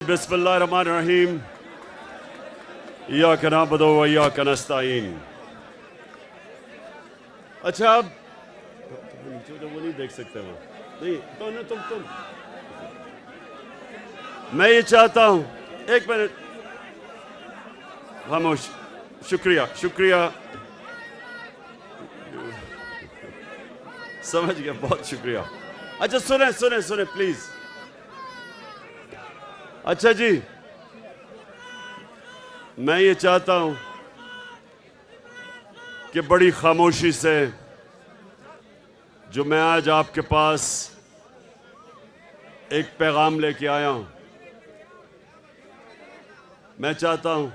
बिस्मिल्लाहिर्रहमानिर्रहीम इय्याका नअबुदु व इय्याका नस्तईन। अच्छा अब नीचे तो वो नहीं देख सकते वो नहीं तो ना तुम मैं ये चाहता हूं एक मिनट खामोश। शुक्रिया शुक्रिया समझ गया, बहुत शुक्रिया। अच्छा सुने सुने सुने प्लीज। अच्छा जी, मैं ये चाहता हूं कि बड़ी खामोशी से जो मैं आज आपके पास एक पैगाम लेके आया हूं, मैं चाहता हूं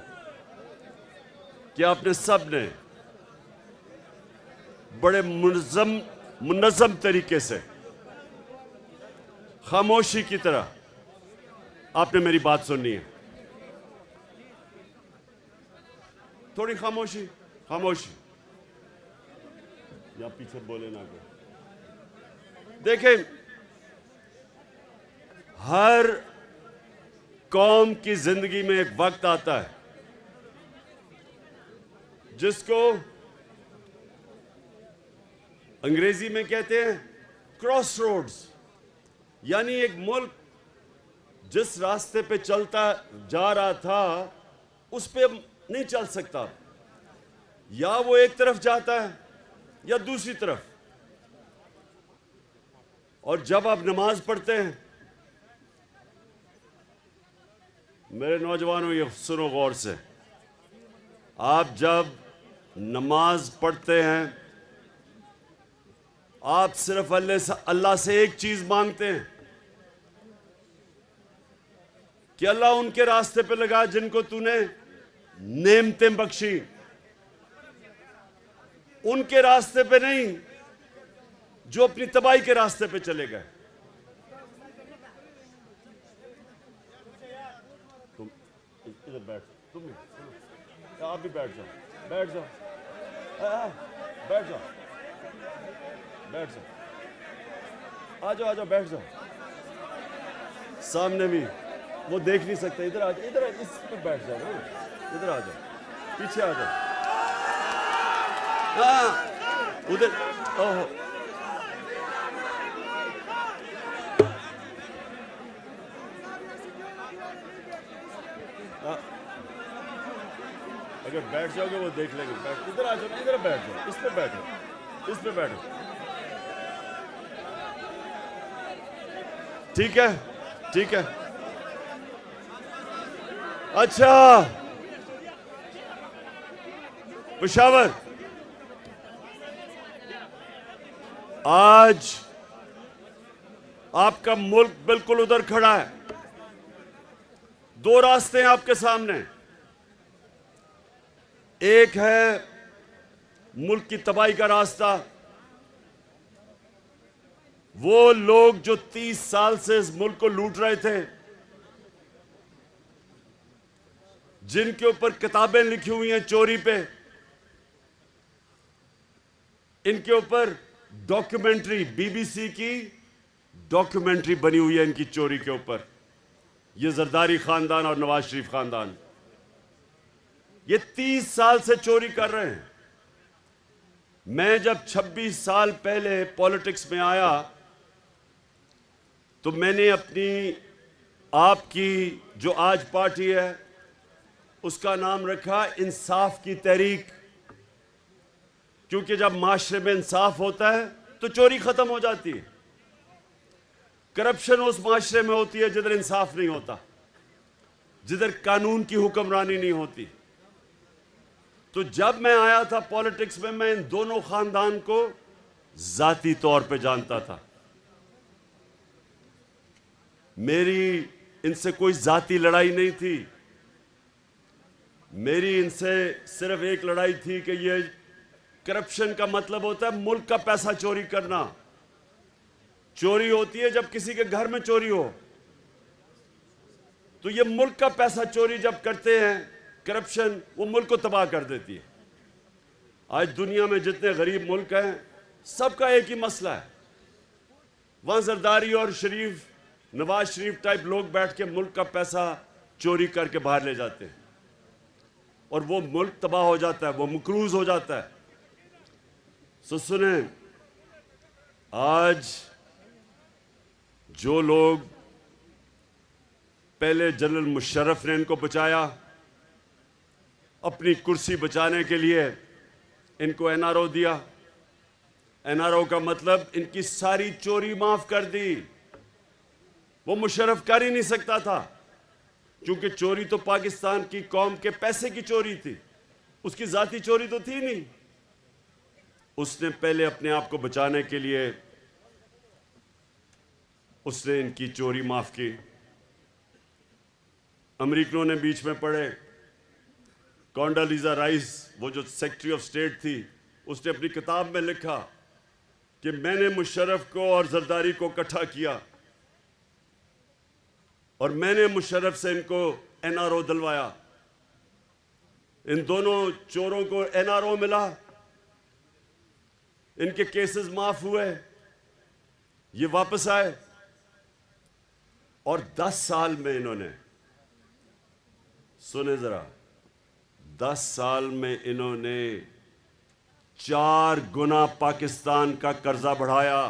कि आपने सब ने बड़े मुनज़्ज़म तरीके से खामोशी की तरह आपने मेरी बात सुननी है। थोड़ी खामोशी खामोशी, या पीछे बोले ना को। देखें, हर कौम की जिंदगी में एक वक्त आता है जिसको अंग्रेजी में कहते हैं क्रॉस रोड्स, यानी एक मुल्क जिस रास्ते पे चलता जा रहा था उस पे नहीं चल सकता, या वो एक तरफ जाता है या दूसरी तरफ। और जब आप नमाज पढ़ते हैं, मेरे नौजवानों ये सुनो गौर से, आप जब नमाज पढ़ते हैं आप सिर्फ अल्लाह से एक चीज मांगते हैं कि अल्लाह उनके रास्ते पे लगा जिनको तूने नेमतें बख्शी, उनके रास्ते पे नहीं जो अपनी तबाही के रास्ते पे चले गए। तुम इधर बैठ, तुम आप भी बैठ जाओ, बैठ जाओ, बैठ जाओ, बैठ जाओ, आ जाओ, आ जाओ, बैठ जाओ। सामने भी वो देख नहीं सकते, इधर आ जाओ, इधर इस पे बैठ जाओ ना, इधर आ जाओ, पीछे आ जाओ। हाँ उधर, ओहो अगर बैठ जाओगे वो देख लेंगे। बैठ, इधर आ जाओ, इधर बैठ जाओ, इस पे बैठो, इस पे बैठो, ठीक है, ठीक है। अच्छा पेशावर, आज आपका मुल्क बिल्कुल उधर खड़ा है। दो रास्ते हैं आपके सामने, एक है मुल्क की तबाही का रास्ता। वो लोग जो 30 साल से इस मुल्क को लूट रहे थे, जिनके ऊपर किताबें लिखी हुई हैं चोरी पे, इनके ऊपर डॉक्यूमेंट्री, बीबीसी की डॉक्यूमेंट्री बनी हुई है इनकी चोरी के ऊपर। ये जरदारी खानदान और नवाज शरीफ खानदान, ये 30 साल से चोरी कर रहे हैं। मैं जब 26 साल पहले पॉलिटिक्स में आया तो मैंने अपनी, आपकी जो आज पार्टी है, उसका नाम रखा इंसाफ की तहरीक, क्योंकि जब माशरे में इंसाफ होता है तो चोरी खत्म हो जाती है। करप्शन उस माशरे में होती है जिधर इंसाफ नहीं होता, जिधर कानून की हुक्मरानी नहीं होती। तो जब मैं आया था पॉलिटिक्स में, मैं इन दोनों खानदान को जाती तौर पे जानता था। मेरी इनसे कोई जाती लड़ाई नहीं थी, मेरी इनसे सिर्फ एक लड़ाई थी कि ये करप्शन का मतलब होता है मुल्क का पैसा चोरी करना। चोरी होती है जब किसी के घर में चोरी हो, तो ये मुल्क का पैसा चोरी जब करते हैं करप्शन, वो मुल्क को तबाह कर देती है। आज दुनिया में जितने गरीब मुल्क हैं, सबका एक ही मसला है, वहां जरदारी और शरीफ नवाज शरीफ टाइप लोग बैठ के मुल्क का पैसा चोरी करके बाहर ले जाते हैं और वो मुल्क तबाह हो जाता है, वो मकरूज हो जाता है। सो सुने, आज जो लोग पहले जनरल मुशर्रफ ने इनको बचाया, अपनी कुर्सी बचाने के लिए इनको एनआरओ दिया। एनआरओ का मतलब इनकी सारी चोरी माफ कर दी। वो मुशर्रफ कर ही नहीं सकता था, क्योंकि चोरी तो पाकिस्तान की कौम के पैसे की चोरी थी, उसकी जाती चोरी तो थी नहीं। उसने पहले अपने आप को बचाने के लिए उसने इनकी चोरी माफ की। अमेरिकनों ने बीच में पड़े, कॉन्डोलीजा राइस, वो जो सेक्रेटरी ऑफ स्टेट थी, उसने अपनी किताब में लिखा कि मैंने मुशर्रफ को और जरदारी को इकट्ठा किया और मैंने मुशर्रफ से इनको एनआरओ दिलवाया। इन दोनों चोरों को एनआरओ मिला, इनके केसेस माफ हुए, ये वापस आए और 10 साल में इन्होंने, सुने जरा, 10 साल में इन्होंने 4 गुना पाकिस्तान का कर्जा बढ़ाया।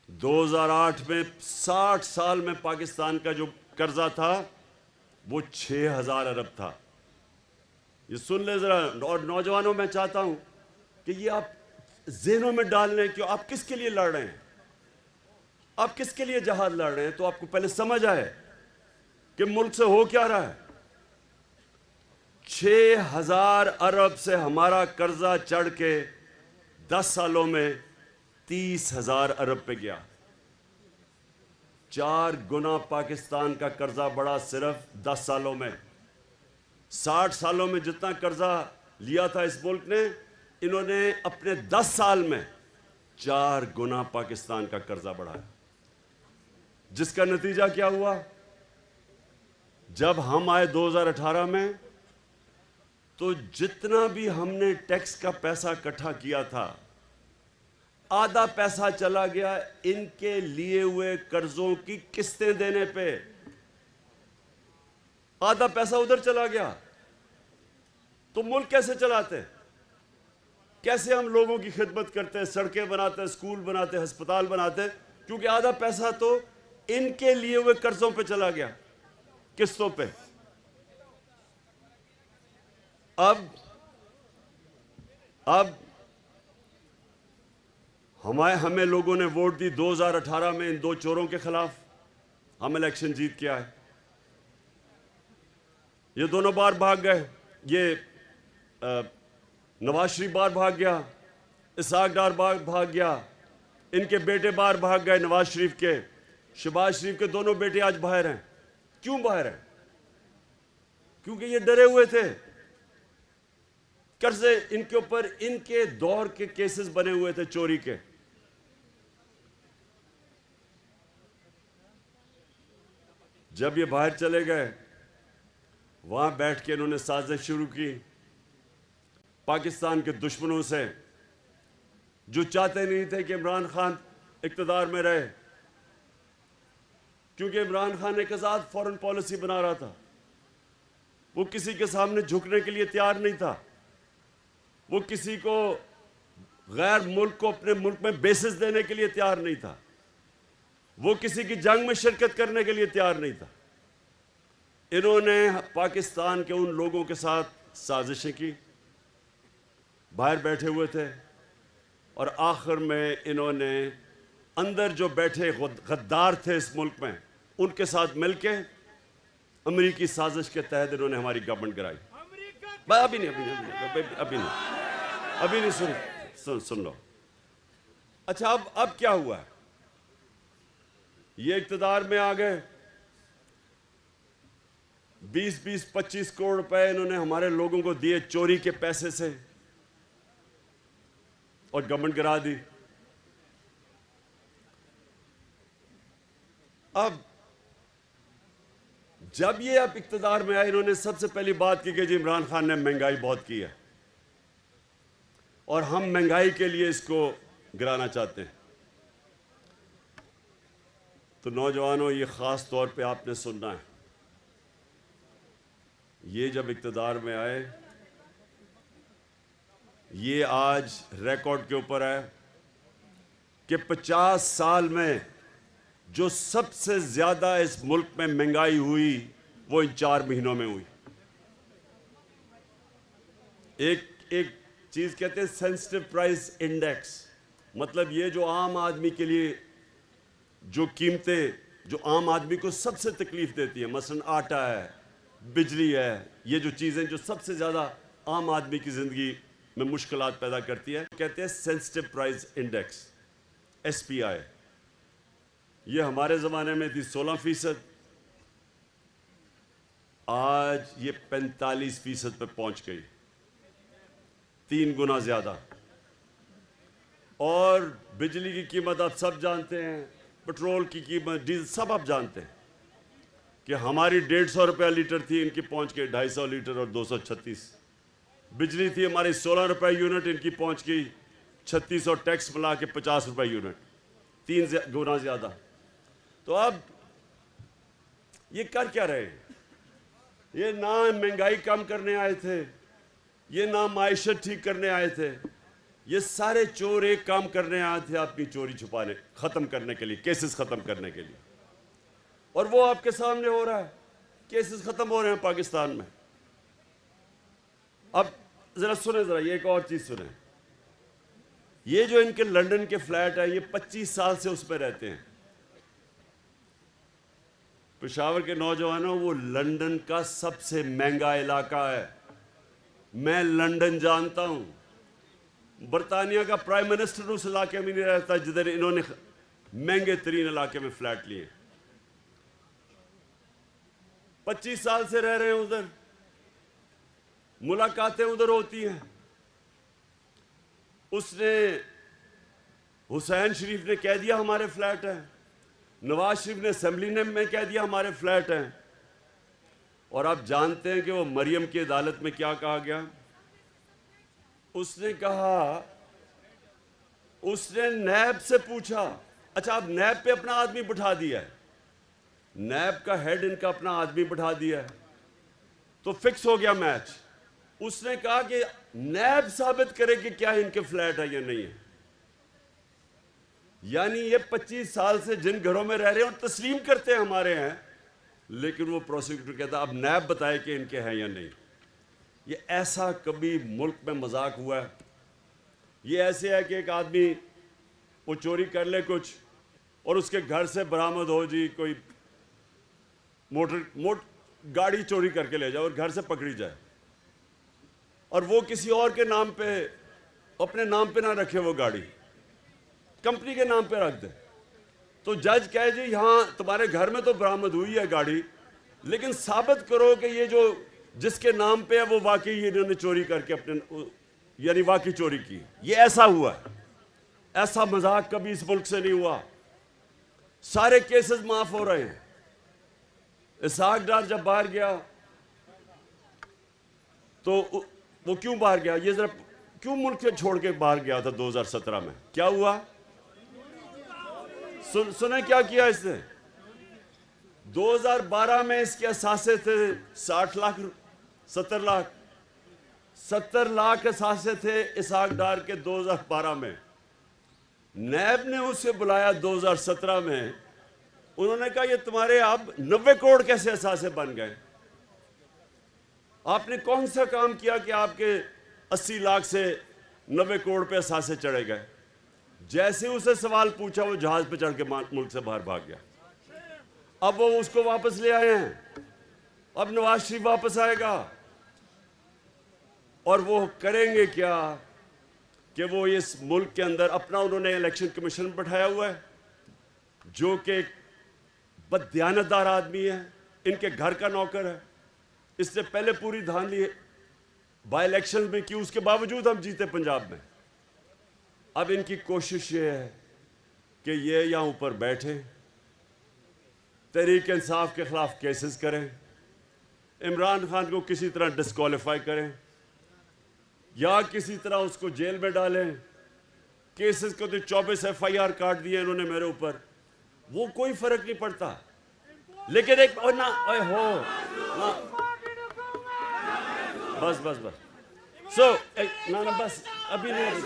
2008 में 60 साल में पाकिस्तान का जो कर्जा था वो 6000 अरब था। ये सुन ले जरा, और नौजवानों में चाहता हूं कि ये आप ज़हनों में डाल लें कि आप किसके लिए लड़ रहे हैं, आप किसके लिए जहाद लड़ रहे हैं, तो आपको पहले समझ आए कि मुल्क से हो क्या रहा है। 6000 अरब से हमारा कर्जा चढ़ के 10 सालों में 30,000 अरब पे गया। 4 गुना पाकिस्तान का कर्जा बढ़ा सिर्फ 10 सालों में। 60 सालों में जितना कर्जा लिया था इस मुल्क ने, इन्होंने अपने 10 साल में 4 गुना पाकिस्तान का कर्जा बढ़ाया। जिसका नतीजा क्या हुआ? जब हम आए 2018 में, तो जितना भी हमने टैक्स का पैसा इकट्ठा किया था, आधा पैसा चला गया इनके लिए हुए कर्जों की किस्तें देने पे। आधा पैसा उधर चला गया। तो मुल्क कैसे चलाते, कैसे हम लोगों की खिदमत करते, सड़कें बनाते, स्कूल बनाते, अस्पताल बनाते? क्योंकि आधा पैसा तो इनके लिए हुए कर्जों पे चला गया, किस्तों पे। अब हमें लोगों ने वोट दी 2018 में इन 2 चोरों के खिलाफ। हम इलेक्शन जीत के आए। ये दोनों बार भाग गए। ये नवाज शरीफ बार भाग गया, इसहाक डार बार भाग गया, इनके बेटे बार भाग गए, नवाज शरीफ के, शहबाज शरीफ के दोनों बेटे आज बाहर हैं। क्यों बाहर हैं? क्योंकि ये डरे हुए थे। कर्जे इनके ऊपर, इनके दौर के केसेस बने हुए थे चोरी के। जब ये बाहर चले गए, वहां बैठ के इन्होंने साजिश शुरू की पाकिस्तान के दुश्मनों से, जो चाहते नहीं थे कि इमरान खान इक़्तिदार में रहे, क्योंकि इमरान खान एक आज़ाद फॉरेन पॉलिसी बना रहा था। वो किसी के सामने झुकने के लिए तैयार नहीं था। वो किसी को, गैर मुल्क को अपने मुल्क में बेसिस देने के लिए तैयार नहीं था। वो किसी की जंग में शिरकत करने के लिए तैयार नहीं था। इन्होंने पाकिस्तान के उन लोगों के साथ साजिशें की, बाहर बैठे हुए थे, और आखिर में इन्होंने अंदर जो बैठे गद्दार थे इस मुल्क में, उनके साथ मिलके अमेरिकी साजिश के तहत इन्होंने हमारी गवर्नमेंट गिराई। अभी नहीं सुन लो। अच्छा, अब क्या हुआ है? ये इक़्तिदार में आ गए, 20-25 करोड़ रुपए इन्होंने हमारे लोगों को दिए चोरी के पैसे से, और गवर्नमेंट गिरा दी। अब जब ये अब इक़्तिदार में आए, इन्होंने सबसे पहली बात की कि जी इमरान खान ने महंगाई बहुत की है और हम महंगाई के लिए इसको गिराना चाहते हैं। तो नौजवानों, ये ख़ास तौर पे आपने सुनना है, ये जब इक़्तिदार में आए, ये आज रिकॉर्ड के ऊपर है कि 50 साल में जो सबसे ज़्यादा इस मुल्क में महंगाई हुई वो इन 4 महीनों में हुई। एक चीज़ कहते हैं सेंसिटिव प्राइस इंडेक्स, मतलब ये जो आम आदमी के लिए जो कीमतें जो आम आदमी को सबसे तकलीफ देती है, मसलन आटा है, बिजली है, ये जो चीज़ें जो सबसे ज़्यादा आम आदमी की ज़िंदगी में मुश्किलात पैदा करती है, कहते हैं सेंसिटिव प्राइस इंडेक्स, SPI। ये हमारे ज़माने में थी 16%, आज ये 45% पे पहुंच गई, 3 गुना ज़्यादा। और बिजली की कीमत आप सब जानते हैं, पेट्रोल की कीमत, डीजल सब आप जानते हैं कि हमारी 150 रुपया लीटर थी, इनकी पहुंच गई 250 लीटर और 236। बिजली थी हमारी 16 रुपये यूनिट, इनकी पहुंच गई 36 और टैक्स मिला के 50 रुपये यूनिट, 3 गुना ज़्यादा। तो अब ये कर क्या रहे हैं? ये ना महंगाई कम करने आए थे, ये ना माइशत ठीक करने आए थे, ये सारे चोर एक काम करने आए थे, अपनी चोरी छुपाने, ख़त्म करने के लिए, केसेस ख़त्म करने के लिए। और वो आपके सामने हो रहा है, केसेस ख़त्म हो रहे हैं पाकिस्तान में। अब ज़रा सुने, ज़रा ये एक और चीज़ सुने, ये जो इनके लंदन के फ्लैट है, ये 25 साल से उस पर रहते हैं। पेशावर के नौजवानों, वो लंदन का सबसे महंगा इलाका है। मैं लंदन जानता हूं, बरतानिया का प्राइम मिनिस्टर उस इलाके में नहीं रहता जिधर इन्होंने महंगे तरीन इलाके में फ्लैट लिए। 25 साल से रह रहे हैं उधर, मुलाकातें उधर होती हैं। उसने, हुसैन शरीफ ने कह दिया हमारे फ्लैट हैं, नवाज शरीफ ने असेंबली में कह दिया हमारे फ्लैट हैं। और आप जानते हैं कि वो मरियम की अदालत में क्या कहा गया? उसने कहा, उसने नैब से पूछा, अच्छा आप नैब पे अपना आदमी बिठा दिया है, नैब का हेड इनका अपना आदमी बिठा दिया है, तो फिक्स हो गया मैच। उसने कहा कि नैब साबित करे कि क्या इनके फ्लैट है या नहीं है। यानी ये 25 साल से जिन घरों में रह रहे हैं और तस्लीम करते हैं हमारे हैं, लेकिन वो प्रोसिक्यूटर कहता अब नैब बताए कि इनके हैं या नहीं। ये ऐसा कभी मुल्क में मजाक हुआ है? ये ऐसे है कि एक आदमी वो चोरी कर ले कुछ और उसके घर से बरामद हो जी कोई गाड़ी चोरी करके ले जाए और घर से पकड़ी जाए, और वो किसी और के नाम पे, अपने नाम पे ना रखे, वो गाड़ी कंपनी के नाम पे रख दे, तो जज कहे जी हाँ तुम्हारे घर में तो बरामद हुई है गाड़ी, लेकिन साबित करो कि ये जो जिसके नाम पे है वो वाकई इन्होंने चोरी करके अपने, यानी वाकई चोरी की। ये ऐसा हुआ, ऐसा मजाक कभी इस मुल्क से नहीं हुआ। सारे केसेस माफ हो रहे हैं। इसहाक डार जब बाहर गया तो वो क्यों बाहर गया? ये जरा क्यों मुल्क से छोड़ के बाहर गया था 2017 में? क्या हुआ? सुने क्या किया इसने? 2012 में इसके असासे थे 60 लाख, 70 लाख असासे थे इसहाक डार के 2012 में। नैब ने उसे बुलाया 2017 में, उन्होंने कहा ये तुम्हारे अब 90 करोड़ कैसे असासे बन गए? आपने कौन सा काम किया कि आपके 80 लाख से 90 करोड़ पे असासे चढ़े गए? जैसे उसे सवाल पूछा वो जहाज पे चढ़ के मुल्क से बाहर भाग गया। अब वो उसको वापस ले आए हैं, अब नवाज शरीफ वापस आएगा और वो करेंगे क्या कि वो इस मुल्क के अंदर अपना, उन्होंने इलेक्शन कमीशन बैठाया हुआ है जो कि बददियानतदार आदमी है, इनके घर का नौकर है। इससे पहले पूरी धांधली बाई इलेक्शन में की, उसके बावजूद हम जीते पंजाब में। अब इनकी कोशिश ये है कि ये यहाँ ऊपर बैठे, तहरीक इंसाफ के खिलाफ केसेस करें, इमरान खान को किसी तरह डिस्क्वालीफाई करें या किसी तरह उसको जेल में डालें। केसेस को तो 24 FIR काट दिए इन्होंने मेरे ऊपर। वो कोई फर्क नहीं पड़ता, लेकिन एक ओ ना ओए हो ना, बस बस बस सो ना ना बस अभी नहीं,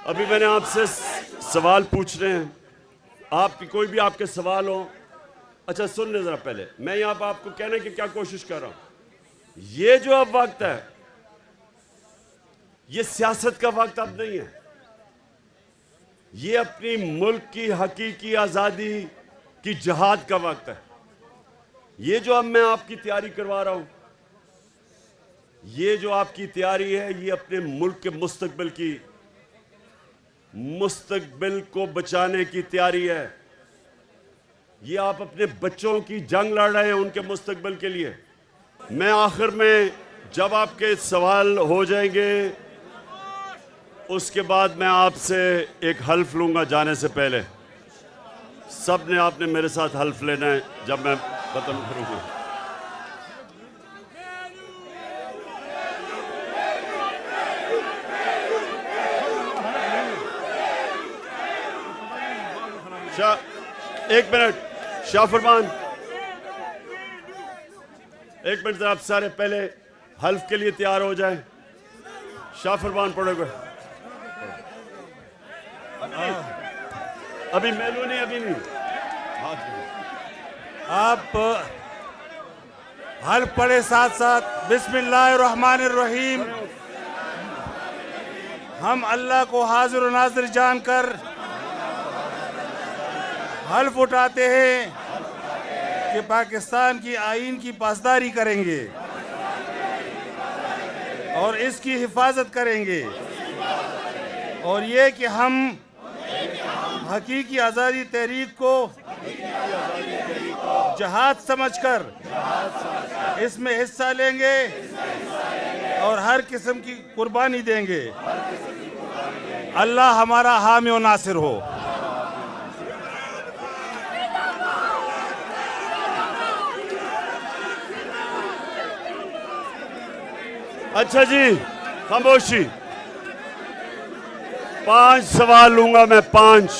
अभी मैंने आपसे सवाल पूछ रहे हैं, आपकी कोई भी आपके सवाल हो। अच्छा सुन ले जरा, पहले मैं यहाँ पर आपको कहने की क्या कोशिश कर रहा हूं, ये जो अब वक्त है ये सियासत का वक्त अब नहीं है, ये अपनी मुल्क की हकीकी आजादी की जिहाद का वक्त है। ये जो अब मैं आपकी तैयारी करवा रहा हूं, ये जो आपकी तैयारी है, ये अपने मुल्क के मुस्तकबिल को बचाने की तैयारी है। ये आप अपने बच्चों की जंग लड़ रहे हैं उनके मुस्तकबिल के लिए। मैं आखिर में जब आपके सवाल हो जाएंगे उसके बाद मैं आपसे एक हल्फ लूंगा जाने से पहले। सब ने आपने मेरे साथ हल्फ लेना है जब मैं खत्म करूंगा। एक मिनट शाह फरमान, एक मिनट आप सारे पहले हल्फ के लिए तैयार हो जाएं। शाह फरमान पढ़ोगे? अभी मेलू नहीं, अभी नहीं। आप हल्फ पढ़े साथ साथ बिस्मिल्लाहिर्रहमानिर्रहीम। हम अल्लाह को हाजिर और नाजिर जानकर हल्फ उठाते हैं कि पाकिस्तान की आईन की पासदारी करेंगे और इसकी हिफाजत करेंगे, और ये कि हम हकीकी आज़ादी तहरीक को जहाद समझकर इसमें हिस्सा लेंगे और हर किस्म की कुर्बानी देंगे। अल्लाह हमारा हामी और नासिर हो। अच्छा जी, खामोशी। 5 सवाल लूंगा मैं, 5।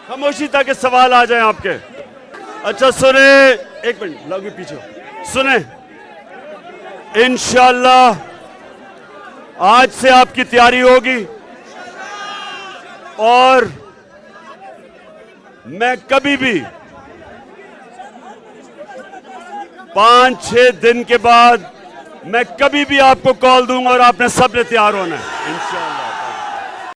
खामोशी ताकि सवाल आ जाएं आपके। अच्छा सुने, एक मिनट लगे पीछे सुने। इंशाअल्लाह आज से आपकी तैयारी होगी और मैं कभी भी 5-6 दिन के बाद मैं कभी भी आपको कॉल दूंगा और आपने सबने तैयार होना है इंशाअल्लाह।